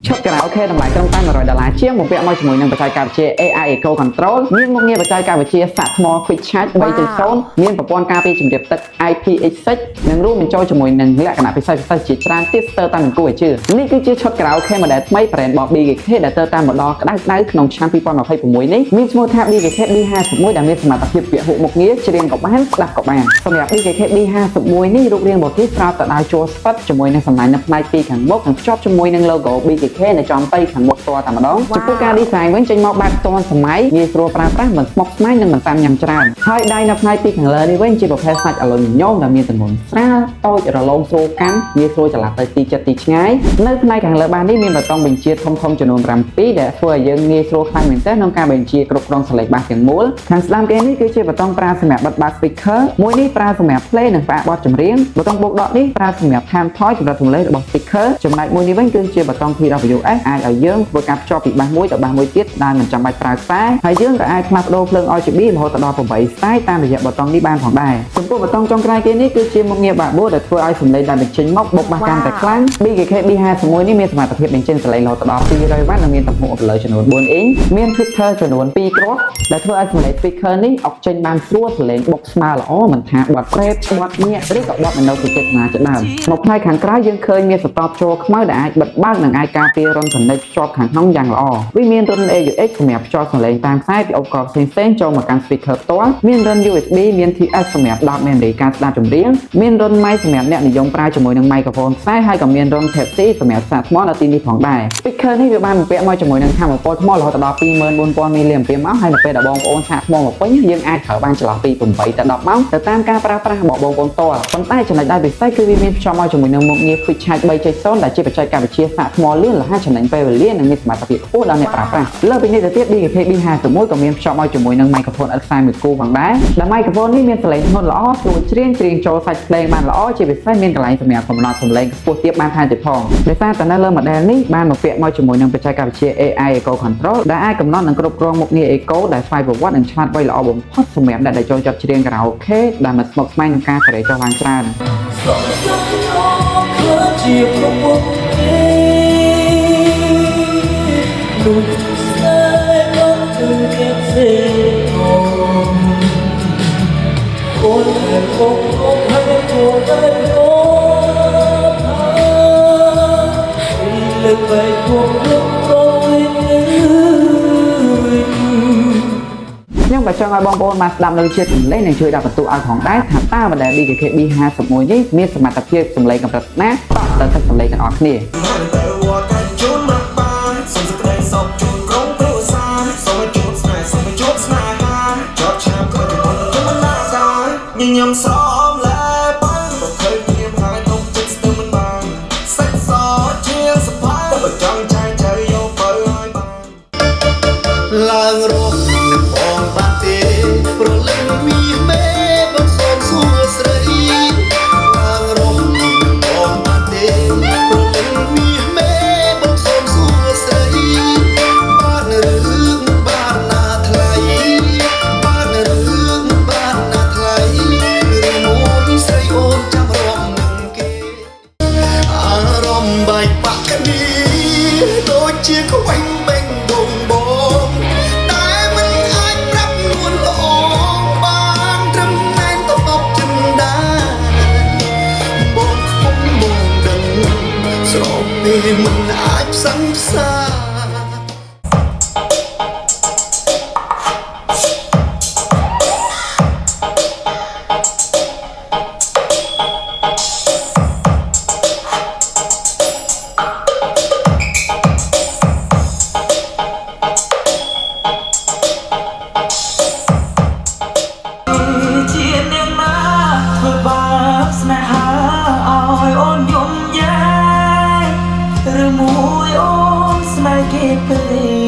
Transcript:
ឈុតការ៉ាអូខេតម្លៃត្រឹមតែ$100ជាងបំពាក់មកជាមួយនឹងបច្ចេកវិទ្យា AI Eco Control មានមុខងារបច្ចេកវិទ្យាសាកថ្ម Quick Charge 3.0 មានប្រព័ន្ធការពារជម្រាបទឹក IPX6 និងរួមបញ្ចូលជាមួយនឹងលក្ខណៈពិសេសជាច្រើនទៀតស្ទើរតែមិនគួរឲ្យជឿនេះគឺជាឈុតការ៉ាអូខេ model ថ្មី brand BKK ដែលទៅតាម model ក្តៅក្នុងឆ្នាំ2026នេះមានឈ្មោះថា BKK B51 ដែលមានសមត្ថភាពពហុមុខងារច្រៀងក៏បានស្ដាប់ក៏បានសម្រាប់ BKK B51 នេះរូបរាងរបស់វាស្របទៅដោយជួរស្វិតជាមួយនឹងសំណាញ់នៅផ្នែកពីខាងមុខនិងភ្ជាប់ជាមួយនឹង logo BKK នៅចំទៅខាងមុខតតែម្ដងចំពោះការ design វិញចេញមកបែបទាន់សម័យងាយស្រួលប្រើប្រាស់មិនស្មុគស្មាញនិងមិនតានញ៉ាំច្រើនហើយដៃនៅផ្នែកពីខាងលើនេះវិញជាប្រភេទសាច់អាលុយមីញ៉ូមដែលមានទម្ងន់ស្រាលតូចរលោងស្រួលកាន់ងាយស្រួលចល័តទៅទីចិត្តទីឆ្ងាយនៅផ្នែកខាងលើបាននេះមានប៊ូតុងបញ្ជាធំចំនួន7ដែលធ្វើឲ្យយើងងាយស្រួលខ្លាំងមែនទែនក្នុងការបញ្ជាគ្រប់គ្រងសលេងបាសទាំងមូលខាងស្ដាំគេនេះគឺជាប៊ូតុងប្រើសម្រាប់បិទបើក speaker មួយនេះប្រើសម្រាប់ play និងផ្អាកបទចម្រៀងប៊ូតុងបូកដកនេះប្រើសម្រាប់ time toy សម្រាប់សំឡេងរបស់ speaker ចំណែកមួយនេះវិញគឺជាប៊ូតុង PWS អាចឲ្យយើងធ្វើការភ្ជាប់ពីបាសមួយទៅបាសមួយទៀតដែលមិនចាំបាច់ប្រើខ្សែហើយយើងក៏អាចផ្លាស់ប្ដូរភ្លើង RGB រហូតដល់8 style តាមរយៈប៊ូតុងនេះបានផងដែរចំពោះប៊ូតុងចុងក្រោយគេនេះគឺជាមុខងារបាក់បួដែលធ្វើឲ្យសំឡេងដែលបញ្ចេញមកបុកបាសកាន់តែខ្លាំង BKK B51 នេះមានសមត្ថភាពបញ្ចេញសំឡេងរហូតដល់200 វ៉ាត់និងមានទំហំ upload ចំនួន4អ៊ីងមាន filter ចំនួន2គ្រាប់ដែលធ្វើឲ្យសំឡេង speaker នេះអុកចេញបានស្រួលសំឡេងបុកស្មើល្អមិនថាបត់ប្រេតបត់ញាក់ឬក៏បត់មនោសញ្ចេតនាជាដើមមកផ្នែកខាងក្រៅយើងឃើញមានសតបចូលខ្មៅដែលអាចបិទបើកនិងអាចការពាររុនកណិតភ្ជាប់ខាងក្នុងយ៉ាងល្អវាមានរុន AUX សម្រាប់ភ្ជាប់សំឡេងតាមខ្សែពីឧបករណ៍ផ្សេងៗចូលមកកាន់ speaker ផ្ទាល់មានរុន USB មាន TS សម្រាប់ដោត memory ការស្ដាប់ចម្រៀងមានរុន mic សម្រាប់អ្នកនិយមប្រើជាមួយនឹង microphone ខ្សែហើយក៏មានរុន Type C សម្រាប់សាកថ្មនៅទីនេះផងដែរ speaker នេះវាបានបំពាក់មកជាមួយនឹងថាមពលថ្មរហូតដល់ 24000 mAh ហើយនៅពេលដែលបងប្អូនសាកថ្មមកវិញយើងអាចប្រើបានចន្លោះពី8ទៅ10ម៉ោងទៅតាមការប្រើប្រាស់របស់បងប្អូនផ្ទាល់ប៉ុន្តែចំណុចដែលពិសេសគឺវាមានភ្ជាប់មកជាមួយនឹងមុខងារ Quick Charge 3.0 ដែលជាបច្ចេកវិទ្យាសាកថ្មលឿនរហ័សចំណេញពេលវេលានិងមានសមត្ថភាពខ្ពស់ដល់អ្នកប្រើប្រាស់លើពីនេះទៅទៀត BKK B51 ក៏មានភ្ជាប់មកជាមួយនឹង microphone ឥតខ្សែមួយគូផងដែរដែល microphone នេះមានសំឡេងធ្ងន់ល្អស្រួលច្រៀងចូលសាច់ភ្លេងបានល្អជាពិសេសមានកន្លែងសម្រាប់កំណត់សំឡេងខ្ពស់ទាបបានថែមទៀតផងដោយសារតែនៅលើ model នេះបានមកពាក់មកជាមួយនឹងបច្ចេកវិទ្យា AI Eco Control ដែលអាចកំណត់និងគ្រប់គ្រងមុខងារ Eco ដែលស្វ័យប្រវត្តិនិងឆ្លាតវៃល្អបំផុតសម្រាប់អ្នកដែលចូលចិត្តច្រៀងខារ៉ាអូខេដែលមិនស្មុគស្មាញនឹងការសេរីចុះឡើងច្រើនខ្ញុំក៏ចង់ឲ្យបងប្អូនបានស្ដាប់នៅជាតិសំឡេងនិងជួយដាក់បន្ទុកឲ្យផងដែរថាតើ model BKK B51 នេះមានសមត្ថភាពសំឡេងកម្រិតណាតក់ទៅទឹកសំឡេងទាំងអស់គ្នាញញឹមស្រមលែបានមកឃើញខ្ញុំហើយទុកចិត្តស្ទើរមិនបានសាច់សជាសភៅបើចង់ចែកចែកយកទៅឲ្យបានឡើងរស់នឹងបងបានទេប្រលឹងមីមេបងសូមសួស្ដីឡើងរស់នឹងបងបានទេប្រលឹងមីមេបងសូមសួស្ដីបានរឿងបានណាថ្លៃបានរឿងបានណាថ្លៃបែកបាក់គ្នាដូចជាខ្វែងបេងបងបងតែមិនអាចប្រាប់នួនល្អបានត្រឹមណែនទៅអបចិនដាបងខ្ញុំបងដឹងស្រោបពេលមិនអាចផ្សឹងផ្សាមួយអូនស្នេហ៍គេពេ